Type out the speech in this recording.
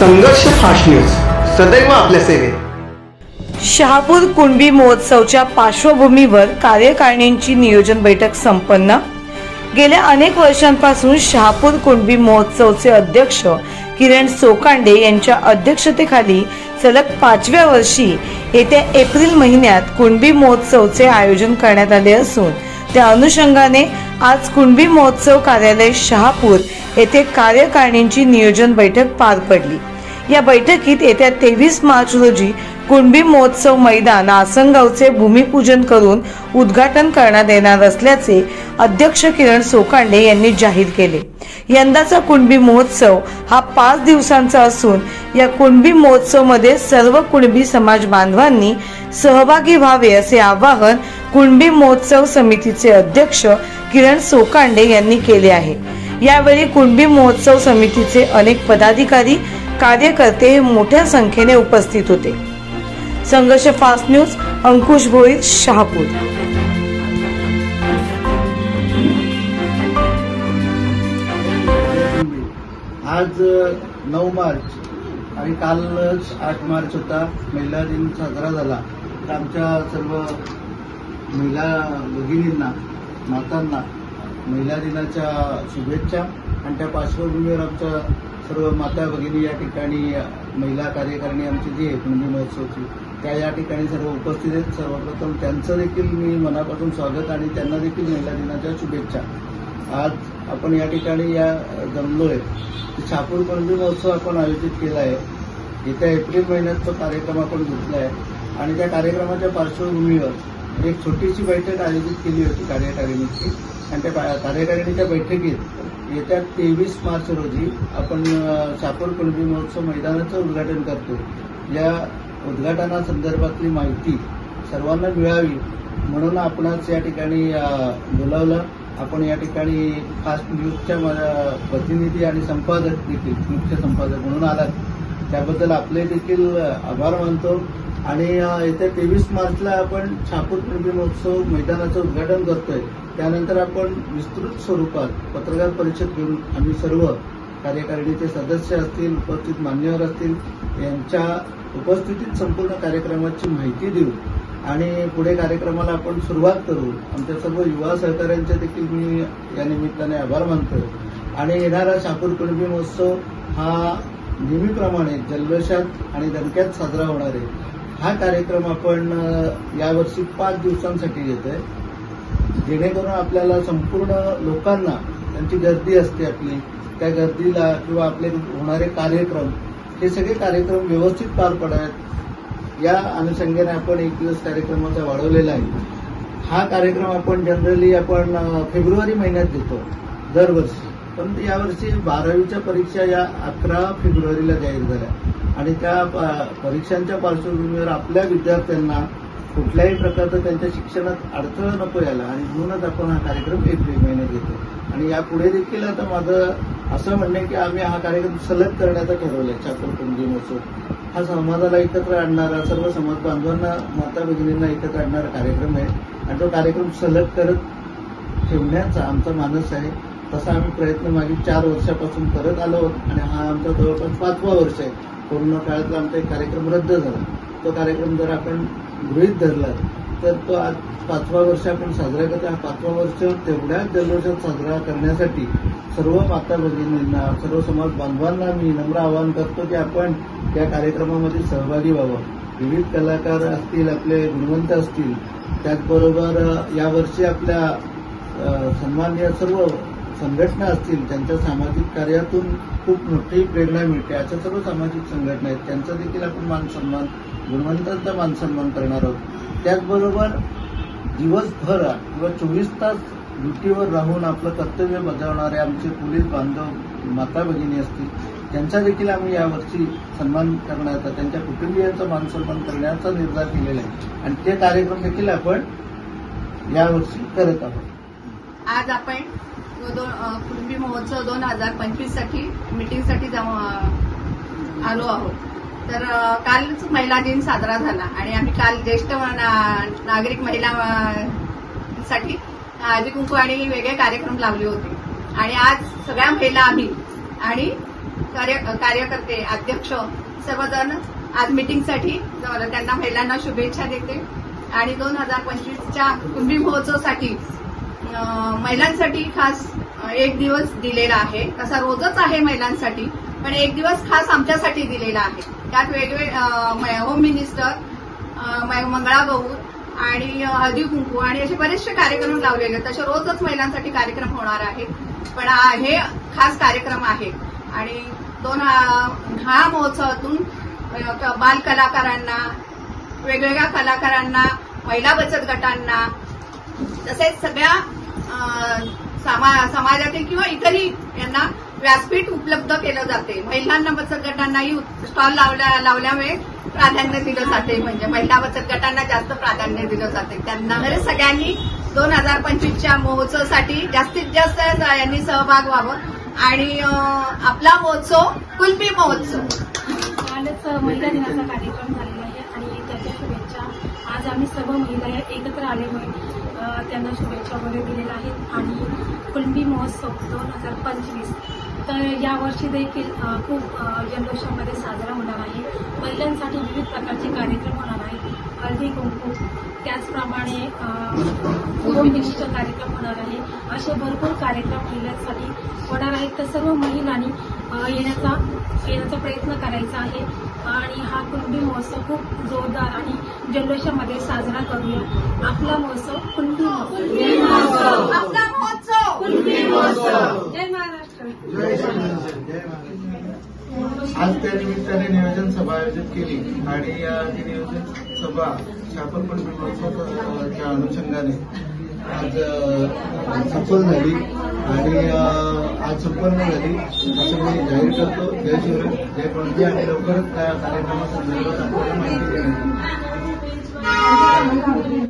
संघर्ष fast news सदैव आपल्या सेवेत। शहापूर कुणबी महोत्सवच्या पार्श्वभूमीवर कार्यकारिणींची नियोजन बैठक संपन्न। गेल्या अनेक वर्षांपासून शहापूर कुणबी महोत्सवचे अध्यक्ष किरण सोकांडे यांच्या अध्यक्षतेखाली सलग 5व्या वर्षी येत्या एप्रिल महिन्यात कुणबी महोत्सवचे आयोजन करण्यात आले असून त्या अनुषंगाने आज कुणबी महोत्सव कार्यालय शहापूर येथे कार्यकारिणींची नियोजन बैठक पार पडली। या बैठकीत येत्या 23 मार्च रोजी कुणबी महोत्सव मैदान आसनगावचे भूमिपूजन करून उद्घाटन करण्यात येणार असल्याचे अध्यक्ष किरण सोकांडे यांनी जाहीर केले। यंदाचा कुणबी महोत्सव हा 5 दिवसांचा असून या कुणबी महोत्सव मध्ये सर्व कुणबी समाज बांधवांनी सहभागी व्हावे असे आवाहन कुणबी महोत्सव समितीचे अध्यक्ष किरण सोकांडे यांनी केले आहे। यावेळी कुणबी महोत्सव समितीचे अनेक पदाधिकारी कार्यकर्ते मोठ्या संख्येने उपस्थित होते। संघर्ष फास्ट न्यूज, अंकुश भोईर, शहापूर। आज 9 मार्च आणि कालच 8 मार्च होता, महिला दिन साजरा झाला। तर आमच्या सर्व महिला भगिनींना, मातांना महिला दिनाच्या शुभेच्छा। आणि त्या पार्श्वभूमीवर आमच्या सर्व माता भगिनी या ठिकाणी, महिला कार्यकारिणी आमची जी आहे कुणबी महोत्सवची, त्या या ठिकाणी सर्व उपस्थित आहेत। सर्वप्रथम त्यांचं देखील मी मनापासून स्वागत आणि त्यांना देखील महिला दिनाच्या शुभेच्छा। आज आपण या ठिकाणी जमलोय, शहापूर कुणबी महोत्सव आपण आयोजित केला आहे। येत्या एप्रिल महिन्यात तो कार्यक्रम आपण घेतला आहे आणि त्या कार्यक्रमाच्या पार्श्वभूमीवर एक छोटीशी बैठक आयोजित केली होती कार्यकारिणीची। आणि त्या कार्यकारिणीच्या बैठकीत येत्या 23 मार्च रोजी आपण शहापूर कुणबी महोत्सव मैदानाचं उद्घाटन करतो। या उद्घाटनासंदर्भातली माहिती सर्वांना मिळावी म्हणून आपणास या ठिकाणी बोलावलं। आपण या ठिकाणी फास्ट न्यूजच्या प्रतिनिधी आणि संपादक देखील, मुख्य संपादक म्हणून आलात, त्याबद्दल आपले देखील आभार मानतो। आणि येत्या 23 मार्चला आपण शहापूर कुणबी महोत्सव मैदानाचं उद्घाटन करतोय। त्यानंतर आपण विस्तृत स्वरूपात पत्रकार परिषद घेऊन आम्ही सर्व कार्यकारिणीचे सदस्य असतील, उपस्थित मान्यवर असतील, यांच्या उपस्थितीत संपूर्ण कार्यक्रमाची माहिती देऊ आणि पुढे कार्यक्रमाला आपण सुरुवात करू। आमच्या सर्व युवा सहकाऱ्यांचे देखील मी या निमित्ताने आभार मानतोय। आणि येणारा शहापूर कुणबी महोत्सव हा नेहमीप्रमाणे जल्लोषात आणि दणक्यात साजरा होणार आहे। हा कार्यक्रम आपण यावर्षी 5 दिवसांसाठी घेतोय, जेणेकरून आपल्याला संपूर्ण लोकांना, त्यांची गर्दी असते आपली, त्या गर्दीला किंवा आपले होणारे कार्यक्रम, हे सगळे कार्यक्रम व्यवस्थित पार पडावेत या अनुषंगाने आपण 1 दिवस कार्यक्रमाचा वाढवलेला आहे। हा कार्यक्रम आपण जनरली आपण फेब्रुवारी महिन्यात घेतो दरवर्षी, पण यावर्षी 12वीच्या परीक्षा या 11 फेब्रुवारीला जाहीर झाल्या आणि त्या परीक्षांच्या पार्श्वभूमीवर आपल्या विद्यार्थ्यांना कुठल्याही प्रकारचं त्यांच्या शिक्षणात अडथळा नको यायला आणि म्हणूनच आपण हा कार्यक्रम एप्रिल महिन्यात घेतो। आणि यापुढे देखील आता माझं असं म्हणणं आहे की आम्ही हा कार्यक्रम सलग करण्याचं ठरवलंय। शहापूर कुणबी महोत्सव हा समाजाला एकत्र आणणारा, सर्व समाज बांधवांना, माता भगिनींना एकत्र आणणारा कार्यक्रम आहे आणि तो कार्यक्रम सलग करत ठेवण्याचा आमचा मानस आहे। तसा आम्ही प्रयत्न मागील 4 वर्षापासून करत आलो आणि हा आमचा जवळपास 5वा वर्ष आहे। कोरोना काळातला आमचा एक कार्यक्रम रद्द झाला, तो कार्यक्रम जर आपण गृहीत धरला तर तो आज 5वा वर्ष आपण साजरा करतो। हा 5वा वर्ष तेवढ्याच जल्लोषात साजरा करण्यासाठी सर्व माता भगिनींना, सर्व समाज बांधवांना मी नम्र आवाहन करतो की आपण या कार्यक्रमामध्ये सहभागी व्हावं। विविध कलाकार असतील, आपले गुणवंत असतील, त्याचबरोबर यावर्षी आपल्या सन्माननीय सर्व संघटना असतील, त्यांच्या सामाजिक कार्यातून खूप मोठी प्रेरणा मिळते। अशा सर्व सामाजिक संघटना आहेत, त्यांचा देखील आपण मानसन्मान, गुणवंतांचा मानसन्मान करणार आहोत। त्याचबरोबर दिवसभर किंवा 24 तास ड्युटीवर राहून आपलं कर्तव्य बजावणारे आमचे पोलीस बांधव, माता भगिनी असतील, त्यांचा देखील आम्ही यावर्षी सन्मान करण्याचा, त्यांच्या कुटुंबियांचा मानसन्मान करण्याचा निर्धार केलेला आहे आणि ते कार्यक्रम देखील आपण यावर्षी करत आहोत। आज आपण कुणबी महोत्सव 2025 साठी मीटिंगसाठी आलो आहोत। तर कालच महिला दिन साजरा झाला आणि आम्ही काल ज्येष्ठ नागरिक महिलांसाठी हळदी कुंकू आणि वेगळे कार्यक्रम लावले होते आणि आज सगळ्या महिला आम्ही आणि कार्यकर्ते अध्यक्ष सर्वजण आज मीटिंगसाठी जमले. त्यांना महिलांना शुभेच्छा देते आणि 2025च्या कुणबी महोत्सवासाठी महिलांसाठी खास एक दिवस दिलेला आहे. तसा रोजच आहे महिलांसाठी, पण एक दिवस खास आमच्यासाठी दिलेला आहे. त्यात वेगवेगळे होम मिनिस्टर, मंगळा गौर आणि हळदी कुंकू आणि असे बरेचसे कार्यक्रम लावलेले. तसे रोजच महिलांसाठी कार्यक्रम होणार आहेत, पण हे खास कार्यक्रम आहे. आणि ह्या महोत्सवातून बाल कलाकारांना, वेगवेगळ्या कलाकारांना, महिला बचत गटांना, तसेच सगळ्या समाजातील किंवा इतरही यांना व्यासपीठ उपलब्ध केलं जाते. महिलांना बचत गटांनाही स्टॉल लावल्यामुळे प्राधान्य दिलं जाते. म्हणजे महिला बचत गटांना जास्त प्राधान्य दिलं जाते. त्यांना सगळ्यांनी 2025च्या महोत्सवासाठी जास्तीत जास्त यांनी सहभाग व्हावं आणि आपला महोत्सव कुणबी महोत्सव. कालच महिला दिनाचा कार्यक्रम झालेला आहे आणि त्याच्या शुभेच्छा आज आम्ही सर्व महिला एकत्र आल्यामुळे त्यांना शुभेच्छा वगैरे दिलेल्या आहेत. आणि कुणबी महोत्सव 2025 तर यावर्षी देखील खूप जल्लोषामध्ये साजरा होणार आहे. महिलांसाठी विविध प्रकारचे कार्यक्रम होणार आहेत. हळदी कुंकू, त्याचप्रमाणे विशिष्ट कार्यक्रम होणार आहे. असे भरपूर कार्यक्रम महिलांसाठी होणार आहेत. तर सर्व महिलांनी येण्याचा प्रयत्न करायचा आहे आणि हा कुणबी महोत्सव खूप जोरदार आणि जल्लोषामध्ये साजरा करूया. आपला महोत्सव कुणबी महोत्सव, आपला महोत्सव कुणबी महोत्सव. जय महाराष्ट्र. आज त्या निमित्ताने नियोजन सभा आयोजित केली आणि ही नियोजन सभा शहापूर कुणबी महोत्सवाच्या अनुषंगाने आज सफल झाली आणि आज संपन्न झाली असं मी जाहीर करतो. जय शिवराय, जय कुणबी. आणि लवकरच त्या कार्यक्रमासंदर्भात आपल्याला माहिती देण्यात येईल.